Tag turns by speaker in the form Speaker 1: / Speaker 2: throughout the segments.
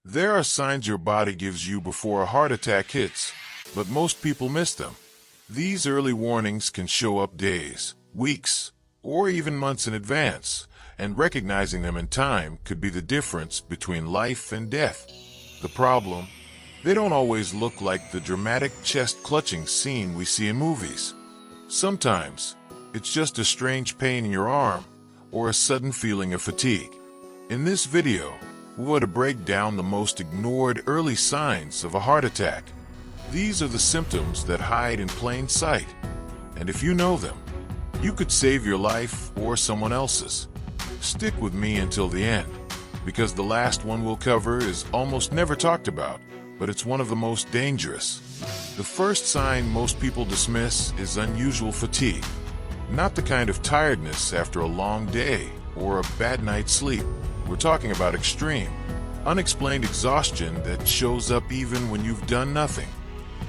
Speaker 1: There are signs your body gives you before a heart attack hits, but most people miss them. These early warnings can show up days, weeks, or even months in advance, and recognizing them in time could be the difference between life and death. The problem? They don't always look like the dramatic chest-clutching scene we see in movies. Sometimes, it's just a strange pain in your arm or a sudden feeling of fatigue. In this video, we want to break down the most ignored early signs of a heart attack. These are the symptoms that hide in plain sight, and if you know them, you could save your life or someone else's. Stick with me until the end, because the last one we'll cover is almost never talked about, but it's one of the most dangerous. The first sign most people dismiss is unusual fatigue. Not the kind of tiredness after a long day or a bad night's sleep. We're talking about extreme, unexplained exhaustion that shows up even when you've done nothing.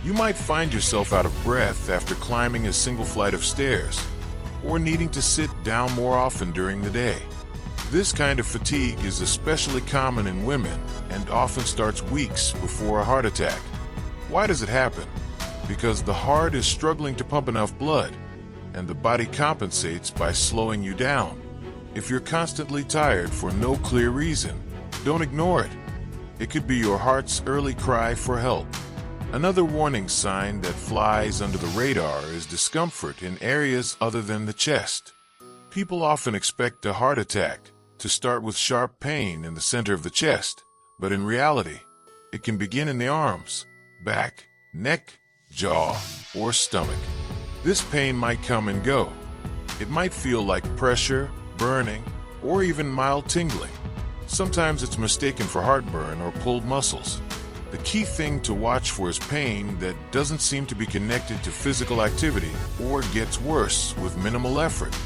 Speaker 1: You might find yourself out of breath after climbing a single flight of stairs, or needing to sit down more often during the day. This kind of fatigue is especially common in women and often starts weeks before a heart attack. Why does it happen? Because the heart is struggling to pump enough blood, and the body compensates by slowing you down. If you're constantly tired for no clear reason, don't ignore it. It could be your heart's early cry for help. Another warning sign that flies under the radar is discomfort in areas other than the chest. People often expect a heart attack to start with sharp pain in the center of the chest, but in reality, it can begin in the arms, back, neck, jaw, or stomach. This pain might come and go. It might feel like pressure, burning, or even mild tingling. Sometimes it's mistaken for heartburn or pulled muscles. The key thing to watch for is pain that doesn't seem to be connected to physical activity or gets worse with minimal effort.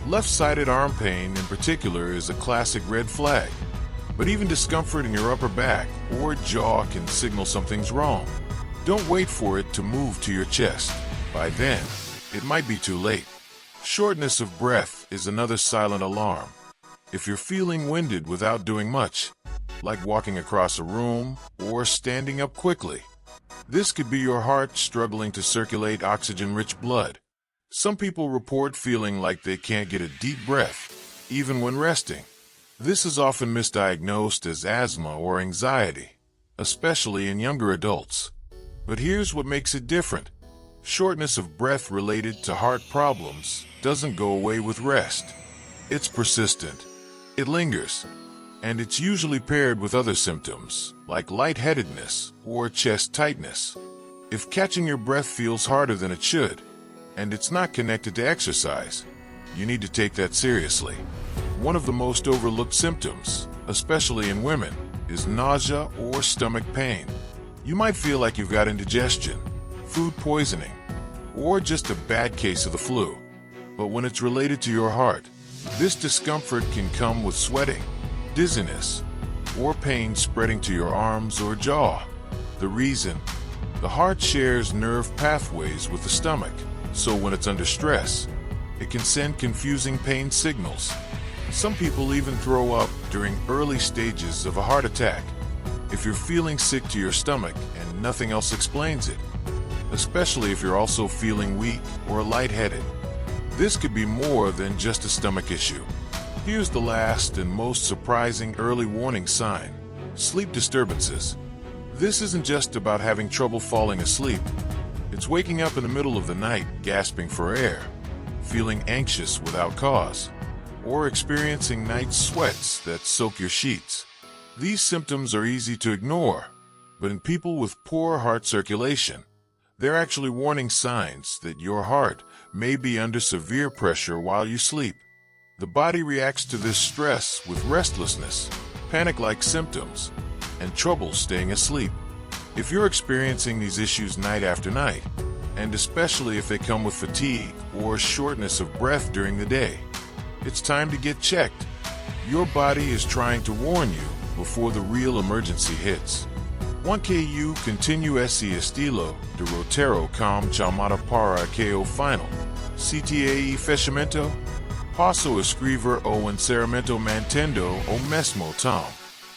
Speaker 1: Left-sided arm pain in particular is a classic red flag, but even discomfort in your upper back or jaw can signal something's wrong. Don't wait for it to move to your chest. By then, it might be too late. Shortness of breath is another silent alarm. If you're feeling winded without doing much, like walking across a room or standing up quickly, this could be your heart struggling to circulate oxygen-rich blood. Some people report feeling like they can't get a deep breath, even when resting. This is often misdiagnosed as asthma or anxiety, especially in younger adults. But here's what makes it different. Shortness of breath related to heart problems doesn't go away with rest. It's persistent. It lingers. And it's usually paired with other symptoms, like lightheadedness or chest tightness. If catching your breath feels harder than it should, and it's not connected to exercise, you need to take that seriously. One of the most overlooked symptoms, especially in women, is nausea or stomach pain. You might feel like you've got indigestion, food poisoning, or just a bad case of the flu. But when it's related to your heart, this discomfort can come with sweating, dizziness, or pain spreading to your arms or jaw. The reason? The heart shares nerve pathways with the stomach, so when it's under stress, it can send confusing pain signals. Some people even throw up during early stages of a heart attack. If you're feeling sick to your stomach and nothing else explains it, especially if you're also feeling weak or lightheaded, this could be more than just a stomach issue. Here's the last and most surprising early warning sign: sleep disturbances. This isn't just about having trouble falling asleep. It's waking up in the middle of the night gasping for air, feeling anxious without cause, or experiencing night sweats that soak your sheets. These symptoms are easy to ignore, but in people with poor heart circulation, they're actually warning signs that your heart may be under severe pressure while you sleep. The body reacts to this stress with restlessness, panic-like symptoms, and trouble staying asleep. If you're experiencing these issues night after night, and especially if they come with fatigue or shortness of breath during the day, it's time to get checked. Your body is trying to warn you before the real emergency hits. 1ku continue esse estilo de roteiro com chamada para que o final. CTA fechamento. Posso escrever o encerramento mantendo o mesmo tom.